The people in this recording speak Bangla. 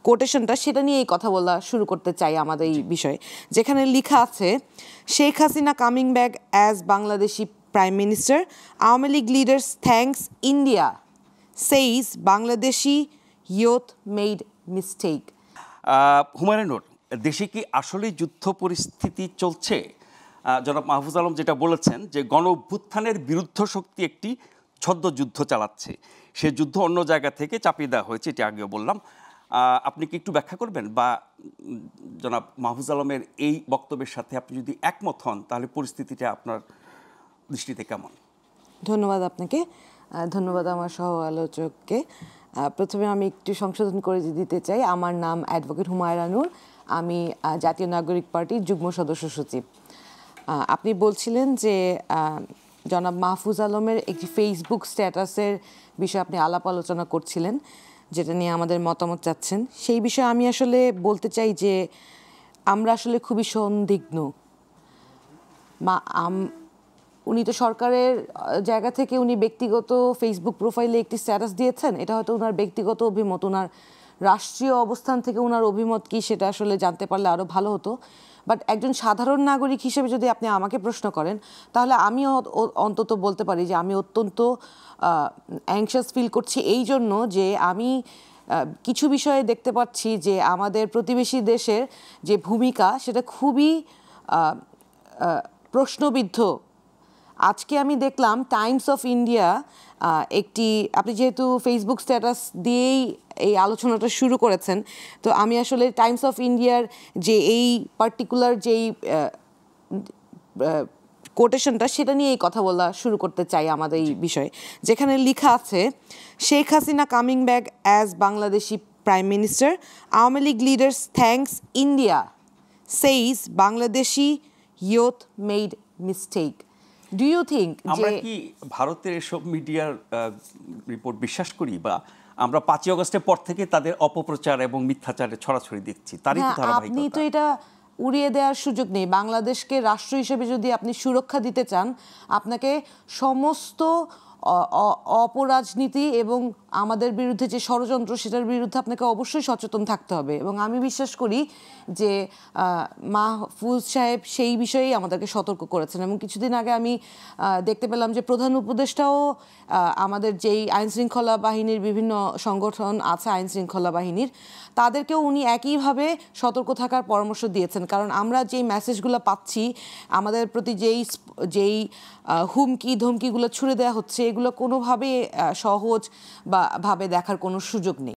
কোটেশনটা সেটা নিয়েই কথা বলা শুরু করতে চাই আমাদের এই বিষয়ে, যেখানে লেখা আছে Sheikh Hasina coming back as Bangladeshi prime minister, Awami League leaders thanks India, says Bangladeshi youth made mistake. Humayun Noor, দেশে কি আসলেই যুদ্ধ পরিস্থিতি চলছে? জনাব মাহফুজ আলম যেটা বলেছেন যে গণ অভ্যুত্থানের বিরুদ্ধ শক্তি একটি ছদ্ম যুদ্ধ চালাচ্ছে, সে যুদ্ধ অন্য জায়গা থেকে চাপিয়ে দেওয়া হয়েছে, এটি আগেও বললাম। আপনি কি একটু ব্যাখ্যা করবেন, বা জনাব মাহফুজ আলমের এই বক্তব্যের সাথে আপনি যদি একমত হন তাহলে পরিস্থিতিটা আপনার দৃষ্টিতে কেমন? ধন্যবাদ আপনাকে, ধন্যবাদ আমার সহ আলোচককে। প্রথমে আমি একটু সংশোধন করে দিতে চাই, আমার নাম অ্যাডভোকেট হুমায়রা নূর, আমি জাতীয় নাগরিক পার্টির যুগ্ম সদস্য সচিব। আপনি বলছিলেন যে জনাব মাহফুজ আলমের একটি ফেসবুক স্ট্যাটাসের বিষয়ে আপনি আলাপ আলোচনা করছিলেন, যেটা নিয়ে আমাদের মতামত চাচ্ছেন। সেই বিষয়ে আমি আসলে বলতে চাই যে আমরা আসলে খুবই সন্দিগ্ধ। উনি তো সরকারের জায়গা থেকে উনি ব্যক্তিগত ফেসবুক প্রোফাইলে একটি স্ট্যাটাস দিয়েছেন, এটা হয়তো ওনার ব্যক্তিগত অভিমত। ওনার রাষ্ট্রীয় অবস্থান থেকে ওনার অভিমত কি সেটা আসলে জানতে পারলে আরও ভালো হতো। বাট একজন সাধারণ নাগরিক হিসেবে যদি আপনি আমাকে প্রশ্ন করেন, তাহলে আমিও অন্তত বলতে পারি যে আমি অত্যন্ত অ্যাংশাস ফিল করছি এই জন্য যে আমি কিছু বিষয়ে দেখতে পাচ্ছি যে আমাদের প্রতিবেশী দেশের যে ভূমিকা সেটা খুবই প্রশ্নবিদ্ধ। আজকে আমি দেখলাম টাইমস অফ ইন্ডিয়া একটি, আপনি যেহেতু ফেসবুক স্ট্যাটাস দিয়েই এই আলোচনাটা শুরু করেছেন, তো আমি আসলে টাইমস অফ ইন্ডিয়ার যে এই পার্টিকুলার যেই কোটেশনটা সেটা নিয়েই কথা বলা শুরু করতে চাই আমাদের এই বিষয়ে, যেখানে লেখা আছে Sheikh Hasina coming back as Bangladeshi prime minister, Awami League leaders thanks India, says Bangladeshi youth made mistake. Do you think আমরা কি ভারতের এসব মিডিয়ার রিপোর্ট বিশ্বাস করি, বা আমরা 5ই আগস্টের পর থেকে তাদের অপপ্রচার এবং মিথ্যাচারের ছড়াছড়ি দেখছি? আপনি তো এটা উড়িয়ে দেওয়ার সুযোগ নেই। বাংলাদেশকে রাষ্ট্র হিসেবে যদি আপনি সুরক্ষা দিতে চান, আপনাকে সমস্ত অপরাজনীতি এবং আমাদের বিরুদ্ধে যে ষড়যন্ত্র সেটার বিরুদ্ধে আপনাকে অবশ্যই সচেতন থাকতে হবে। এবং আমি বিশ্বাস করি যে মাহফুজ সাহেব সেই বিষয়েই আমাদেরকে সতর্ক করেছেন। এবং কিছুদিন আগে আমি দেখতে পেলাম যে প্রধান উপদেষ্টাও আমাদের যেই আইনশৃঙ্খলা বাহিনীর বিভিন্ন সংগঠন আছে আইনশৃঙ্খলা বাহিনীর, তাদেরকেও উনি একইভাবে সতর্ক থাকার পরামর্শ দিয়েছেন। কারণ আমরা যেই মেসেজগুলো পাচ্ছি, আমাদের প্রতি যেই হুমকি ধমকিগুলো ছুড়ে দেওয়া হচ্ছে, এগুলো কোনোভাবে সহজ বা ভাবে দেখার কোনো সুযোগ নেই।